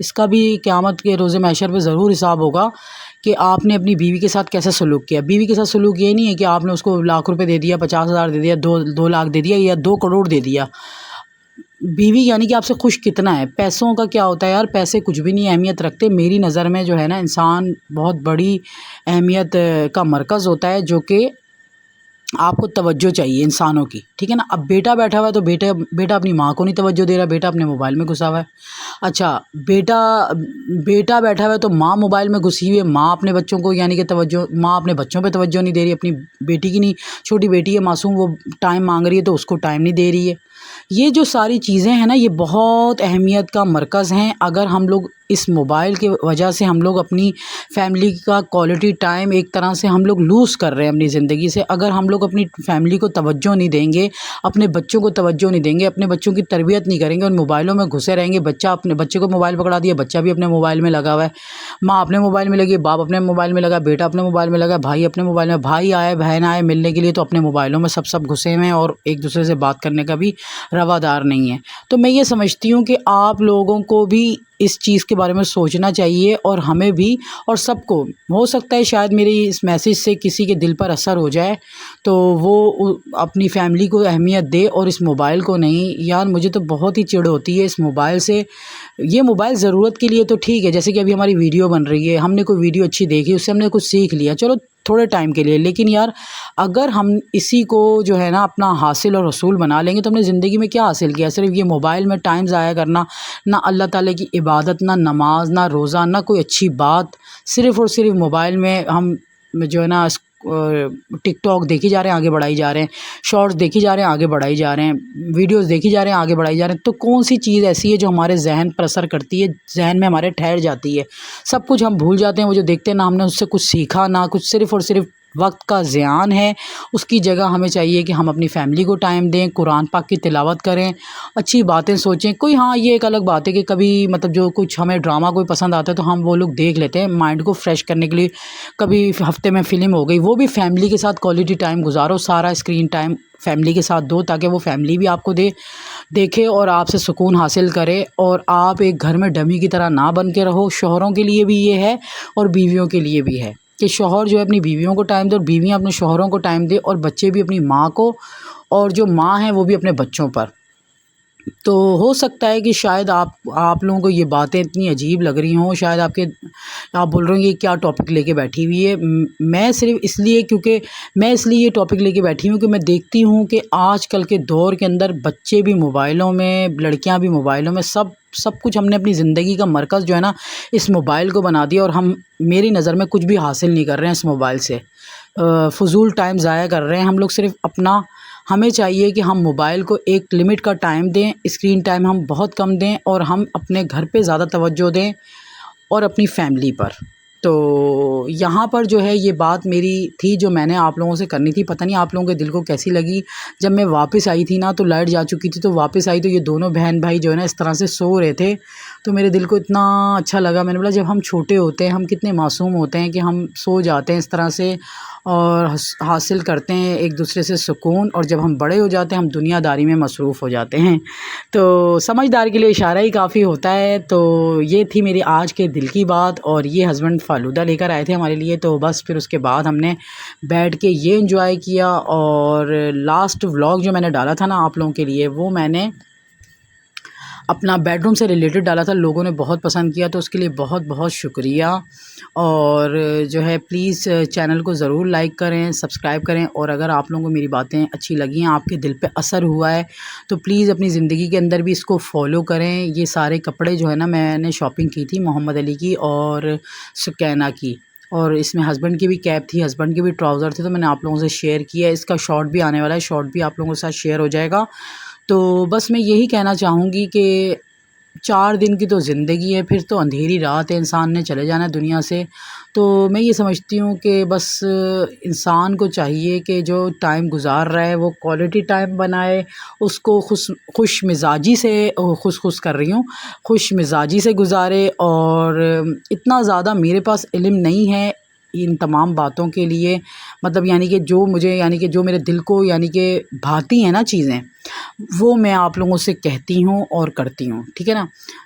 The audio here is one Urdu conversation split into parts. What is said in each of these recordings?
اس کا بھی قیامت کے روز محشر پہ ضرور حساب ہوگا کہ آپ نے اپنی بیوی کے ساتھ کیسا سلوک کیا۔ بیوی کے ساتھ سلوک یہ نہیں ہے کہ آپ نے اس کو لاکھ روپے دے دیا، 50,000 دے دیا، 2 لاکھ دے دیا یا 2 کروڑ دے دیا۔ بیوی یعنی کہ آپ سے خوش کتنا ہے۔ پیسوں کا کیا ہوتا ہے یار، پیسے کچھ بھی نہیں اہمیت رکھتے۔ میری نظر میں جو ہے نا، انسان بہت بڑی اہمیت کا مرکز ہوتا ہے، جو کہ آپ کو توجہ چاہیے انسانوں کی، ٹھیک ہے نا۔ اب بیٹا بیٹھا ہوا ہے تو بیٹا اپنی ماں کو نہیں توجہ دے رہا، بیٹا اپنے موبائل میں گھسا ہوا ہے۔ اچھا، بیٹا بیٹھا ہوا ہے تو ماں موبائل میں گھسی ہوئی ہے، ماں اپنے بچوں کو یعنی کہ ماں اپنے بچوں پہ توجہ نہیں دے رہی، اپنی بیٹی کی نہیں، چھوٹی بیٹی ہے معصوم، وہ ٹائم مانگ رہی ہے تو اس کو ٹائم نہیں دے رہی ہے۔ یہ جو ساری چیزیں ہیں نا، یہ بہت اہمیت کا مرکز ہیں۔ اگر ہم لوگ اس موبائل کی وجہ سے ہم لوگ اپنی فیملی کا کوالٹی ٹائم ایک طرح سے ہم لوگ لوز کر رہے ہیں اپنی زندگی سے۔ اگر ہم لوگ اپنی فیملی کو توجہ نہیں دیں گے، اپنے بچوں کو توجہ نہیں دیں گے، اپنے بچوں کی تربیت نہیں کریں گے، ان موبائلوں میں گھسے رہیں گے، بچہ اپنے بچے کو موبائل پکڑا دیا، بچہ بھی اپنے موبائل میں لگا ہوا ہے، ماں اپنے موبائل میں لگی، باپ اپنے موبائل میں لگا، بیٹا اپنے موبائل میں لگا، بھائی اپنے موبائل میں، بھائی آئے بہن آئے ملنے کے لیے تو اپنے موبائلوں میں سب گھسے ہوئے ہیں، اور ایک دوسرے سے بات کرنے کا بھی روادار نہیں ہے۔ تو میں یہ سمجھتی ہوں کہ آپ لوگوں کو بھی اس چیز کے بارے میں سوچنا چاہیے، اور ہمیں بھی، اور سب کو۔ ہو سکتا ہے شاید میری اس میسیج سے کسی کے دل پر اثر ہو جائے تو وہ اپنی فیملی کو اہمیت دے اور اس موبائل کو نہیں۔ یار مجھے تو بہت ہی چڑ ہوتی ہے اس موبائل سے۔ یہ موبائل ضرورت کے لیے تو ٹھیک ہے، جیسے کہ ابھی ہماری ویڈیو بن رہی ہے، ہم نے کوئی ویڈیو اچھی دیکھی، اس سے ہم نے کچھ سیکھ لیا، چلو تھوڑے ٹائم کے لیے، لیکن یار اگر ہم اسی کو جو ہے نا اپنا حاصل اور رسول بنا لیں گے تو ہم نے زندگی میں کیا حاصل کیا؟ صرف یہ موبائل میں ٹائم ضائع کرنا، نہ اللہ تعالیٰ کی عبادت، نہ نماز، نہ روزہ، نہ کوئی اچھی بات، صرف اور صرف موبائل میں ہم جو ہے نا ٹک ٹاک دیکھی جا رہے ہیں، آگے بڑھائی جا رہے ہیں، شارٹس دیکھی جا رہے ہیں، آگے بڑھائی جا رہے ہیں، ویڈیوز دیکھی جا رہے ہیں، آگے بڑھائی جا رہے ہیں۔ تو کون سی چیز ایسی ہے جو ہمارے ذہن پر اثر کرتی ہے، ذہن میں ہمارے ٹھہر جاتی ہے؟ سب کچھ ہم بھول جاتے ہیں، وہ جو دیکھتے ہیں، نہ ہم نے اس سے کچھ سیکھا، نہ کچھ، صرف اور صرف وقت کا زیان ہے۔ اس کی جگہ ہمیں چاہیے کہ ہم اپنی فیملی کو ٹائم دیں، قرآن پاک کی تلاوت کریں، اچھی باتیں سوچیں۔ کوئی ہاں یہ ایک الگ بات ہے کہ کبھی مطلب جو کچھ ہمیں ڈرامہ کوئی پسند آتا ہے تو ہم وہ لوگ دیکھ لیتے ہیں مائنڈ کو فریش کرنے کے لیے، کبھی ہفتے میں فلم ہو گئی، وہ بھی فیملی کے ساتھ کوالٹی ٹائم گزارو، سارا اسکرین ٹائم فیملی کے ساتھ دو، تاکہ وہ فیملی بھی آپ کو دیکھے اور آپ سے سکون حاصل کرے، اور آپ ایک گھر میں ڈمی کی طرح نہ بن کے رہو۔ شوہروں کے لیے بھی یہ ہے اور بیویوں کے لیے بھی ہے کہ شوہر جو ہے اپنی بیویوں کو ٹائم دے اور بیویاں اپنے شوہروں کو ٹائم دے، اور بچے بھی اپنی ماں کو، اور جو ماں ہیں وہ بھی اپنے بچوں پر۔ تو ہو سکتا ہے کہ شاید آپ لوگوں کو یہ باتیں اتنی عجیب لگ رہی ہوں، شاید آپ بول رہے ہیں یہ کیا ٹاپک لے کے بیٹھی ہوئی ہے۔ میں صرف اس لیے یہ ٹاپک لے کے بیٹھی ہوں کہ میں دیکھتی ہوں کہ آج کل کے دور کے اندر بچے بھی موبائلوں میں، لڑکیاں بھی موبائلوں میں، سب کچھ ہم نے اپنی زندگی کا مرکز جو ہے نا اس موبائل کو بنا دیا، اور ہم میری نظر میں کچھ بھی حاصل نہیں کر رہے ہیں اس موبائل سے، فضول ٹائم ضائع کر رہے ہیں ہم لوگ صرف اپنا۔ ہمیں چاہیے کہ ہم موبائل کو ایک لمٹ کا ٹائم دیں، اسکرین ٹائم ہم بہت کم دیں، اور ہم اپنے گھر پہ زیادہ توجہ دیں اور اپنی فیملی پر۔ تو یہاں پر جو ہے یہ بات میری تھی جو میں نے آپ لوگوں سے کرنی تھی۔ پتہ نہیں آپ لوگوں کے دل کو کیسی لگی۔ جب میں واپس آئی تھی نا تو لائٹ جا چکی تھی، تو واپس آئی تو یہ دونوں بہن بھائی جو ہے نا اس طرح سے سو رہے تھے، تو میرے دل کو اتنا اچھا لگا۔ میں نے بولا جب ہم چھوٹے ہوتے ہیں ہم کتنے معصوم ہوتے ہیں کہ ہم سو جاتے ہیں اس طرح سے اور حاصل کرتے ہیں ایک دوسرے سے سکون، اور جب ہم بڑے ہو جاتے ہیں ہم دنیا داری میں مصروف ہو جاتے ہیں۔ تو سمجھدار کے لیے اشارہ ہی کافی ہوتا ہے۔ تو یہ تھی میری آج کے دل کی بات، اور یہ ہسبینڈ فالودہ لے کر آئے تھے ہمارے لیے، تو بس پھر اس کے بعد ہم نے بیٹھ کے یہ انجوائے کیا۔ اور لاسٹ ولاگ جو میں نے ڈالا تھا نا آپ لوگوں کے لیے، وہ میں نے اپنا بیڈ روم سے ریلیٹڈ ڈالا تھا، لوگوں نے بہت پسند کیا، تو اس کے لیے بہت بہت شکریہ۔ اور جو ہے پلیز چینل کو ضرور لائک کریں، سبسکرائب کریں، اور اگر آپ لوگوں کو میری باتیں اچھی لگی ہیں، آپ کے دل پہ اثر ہوا ہے، تو پلیز اپنی زندگی کے اندر بھی اس کو فالو کریں۔ یہ سارے کپڑے جو ہے نا میں نے شاپنگ کی تھی محمد علی کی اور سکینہ کی، اور اس میں ہسبینڈ کی بھی کیپ تھی، ہسبینڈ کے بھی ٹراؤزر تھے، تو میں نے آپ لوگوں سے شیئر کیا ہے۔ اس کا شارٹ بھی آنے والا ہے، شارٹ بھی آپ لوگوں کے ساتھ شیئر ہو جائے گا۔ تو بس میں یہی کہنا چاہوں گی کہ 4 دن کی تو زندگی ہے، پھر تو اندھیری رات ہے، انسان نے چلے جانا ہے دنیا سے۔ تو میں یہ سمجھتی ہوں کہ بس انسان کو چاہیے کہ جو ٹائم گزار رہا ہے وہ کوالٹی ٹائم بنائے، اس کو خوش مزاجی سے خوش مزاجی سے گزارے۔ اور اتنا زیادہ میرے پاس علم نہیں ہے ان تمام باتوں کے لیے، مطلب یعنی کہ جو میرے دل کو یعنی کہ بھاتی ہیں نا چیزیں، وہ میں آپ لوگوں سے کہتی ہوں اور کرتی ہوں، ٹھیک ہے نا۔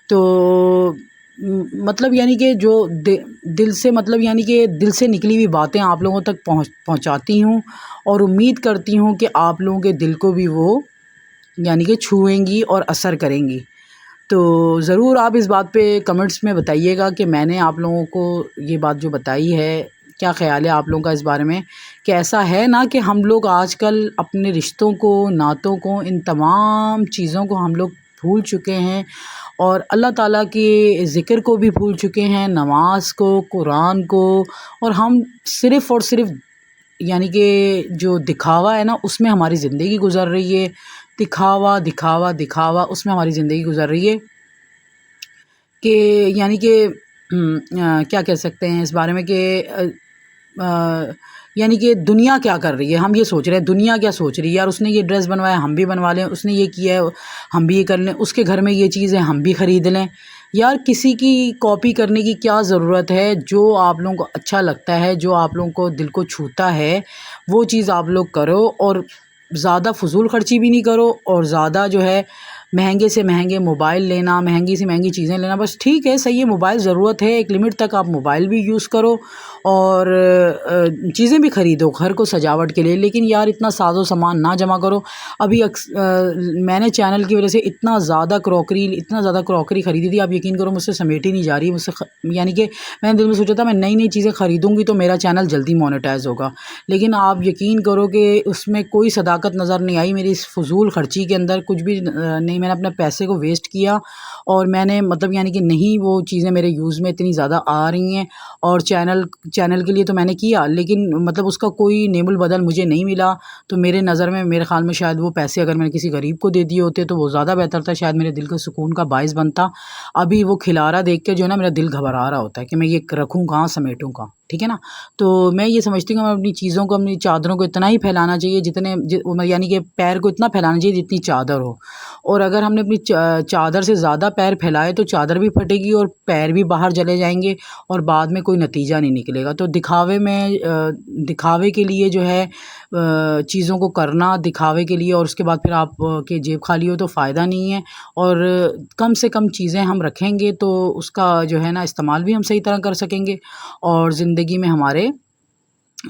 تو مطلب یعنی کہ جو دل سے مطلب یعنی کہ دل سے نکلی ہوئی باتیں آپ لوگوں تک پہنچاتی ہوں، اور امید کرتی ہوں کہ آپ لوگوں کے دل کو بھی وہ یعنی کہ چھوئیں گی اور اثر کریں گی۔ تو ضرور آپ اس بات پہ کمنٹس میں بتائیے گا کہ میں نے آپ لوگوں کو یہ بات جو بتائی ہے، کیا خیال ہے آپ لوگوں کا اس بارے میں، کہ ایسا ہے نا کہ ہم لوگ آج کل اپنے رشتوں کو، نعتوں کو، ان تمام چیزوں کو ہم لوگ بھول چکے ہیں، اور اللہ تعالیٰ کے ذکر کو بھی بھول چکے ہیں، نماز کو، قرآن کو، اور ہم صرف اور صرف یعنی کہ جو دکھاوا ہے نا اس میں ہماری زندگی گزر رہی ہے، دکھاوا دکھاوا دکھاوا، اس میں ہماری زندگی گزر رہی ہے، کہ یعنی کہ کیا کہہ سکتے ہیں اس بارے میں کہ یعنی کہ دنیا کیا کر رہی ہے، ہم یہ سوچ رہے ہیں دنیا کیا سوچ رہی ہے، یار اس نے یہ ڈریس بنوایا ہم بھی بنوا لیں، اس نے یہ کیا ہے ہم بھی یہ کر لیں، اس کے گھر میں یہ چیز ہے ہم بھی خرید لیں۔ یار کسی کی کاپی کرنے کی کیا ضرورت ہے؟ جو آپ لوگوں کو اچھا لگتا ہے، جو آپ لوگوں کو دل کو چھوتا ہے، وہ چیز آپ لوگ کرو، اور زیادہ فضول خرچی بھی نہیں کرو، اور زیادہ جو ہے مہنگے سے مہنگے موبائل لینا، مہنگی سے مہنگی چیزیں لینا، بس ٹھیک ہے، صحیح ہے، موبائل ضرورت ہے، ایک لمٹ تک آپ موبائل بھی یوز کرو، اور چیزیں بھی خریدو گھر کو سجاوٹ کے لیے، لیکن یار اتنا ساز و سامان نہ جمع کرو۔ ابھی میں نے چینل کی وجہ سے اتنا زیادہ کراکری خریدی تھی، آپ یقین کرو مجھ سے سمیٹی نہیں جا رہی، مجھ سے یعنی کہ میں نے دل میں سوچا تھا میں نئی نئی چیزیں خریدوں گی تو میرا چینل جلدی مونیٹائز ہوگا، لیکن آپ یقین کرو کہ اس میں کوئی صداقت نظر نہیں آئی میری اس فضول خرچی کے اندر، کچھ بھی نہیں، میں نے اپنے پیسے کو ویسٹ کیا، اور میں نے مطلب یعنی کہ نہیں وہ چیزیں میرے یوز میں اتنی زیادہ آ رہی ہیں، اور چینل کے لیے تو میں نے کیا، لیکن مطلب اس کا کوئی نعم البدل مجھے نہیں ملا، تو میرے نظر میں، میرے خیال میں شاید وہ پیسے اگر میں نے کسی غریب کو دے دیے ہوتے تو وہ زیادہ بہتر تھا، شاید میرے دل کے سکون کا باعث بنتا۔ ابھی وہ کھلارا دیکھ کے جو ہے نا میرا دل گھبرا رہا ہوتا ہے کہ میں یہ رکھوں کہاں، سمیٹوں کہاں، ٹھیک ہے نا۔ تو میں یہ سمجھتی ہوں کہ اپنی چیزوں کو، اپنی چادروں کو اتنا ہی پھیلانا چاہیے جتنے یعنی کہ پیر کو اتنا پھیلانا چاہیے جتنی چادر ہو، اور اگر ہم نے اپنی چادر سے زیادہ پیر پھیلائے تو چادر بھی پھٹے گی اور پیر بھی باہر چلے جائیں گے، اور بعد میں کوئی نتیجہ نہیں نکلے گا۔ تو دکھاوے کے لیے جو ہے چیزوں کو کرنا، دکھاوے کے لیے، اور اس کے بعد پھر آپ کے جیب خالی ہو تو فائدہ نہیں ہے، اور کم سے کم چیزیں ہم رکھیں گے تو اس کا جو ہے نا استعمال بھی ہم صحیح طرح کر سکیں گے، اور زندگی میں ہمارے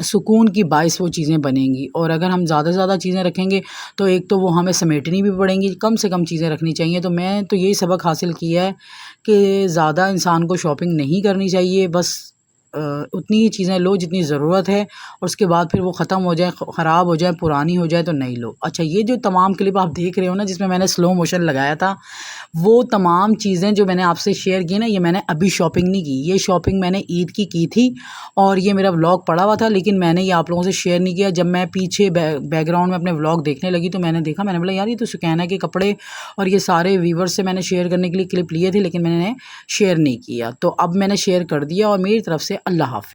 سکون کی باعث وہ چیزیں بنیں گی۔ اور اگر ہم زیادہ سے زیادہ چیزیں رکھیں گے تو ایک تو وہ ہمیں سمیٹنی بھی پڑیں گی، کم سے کم چیزیں رکھنی چاہیے۔ تو میں تو یہی سبق حاصل کیا ہے کہ زیادہ انسان کو شاپنگ نہیں کرنی چاہیے، بس اتنی ہی چیزیں لو جتنی ضرورت ہے، اور اس کے بعد پھر وہ ختم ہو جائے، خراب ہو جائے، پرانی ہو جائے تو نہیں لو۔ اچھا، یہ جو تمام کلپ آپ دیکھ رہے ہو نا جس میں نے سلو موشن لگایا تھا، وہ تمام چیزیں جو میں نے آپ سے شیئر کی نا، یہ میں نے ابھی شاپنگ نہیں کی، یہ شاپنگ میں نے عید کی تھی، اور یہ میرا ولاگ پڑا ہوا تھا، لیکن میں نے یہ آپ لوگوں سے شیئر نہیں کیا۔ جب میں پیچھے بیک گراؤنڈ میں اپنے ولاگ دیکھنے لگی تو میں نے دیکھا، میں نے بولا یار یہ تو سکینہ کے کپڑے اور یہ سارے ویورز سے میں نے شیئر کرنے کے لیے کلپ لیے تھے، لیکن میں نے شیئر نہیں کیا، تو اب میں نے شیئر کر دیا، اور میری طرف سے اللہ حافظ۔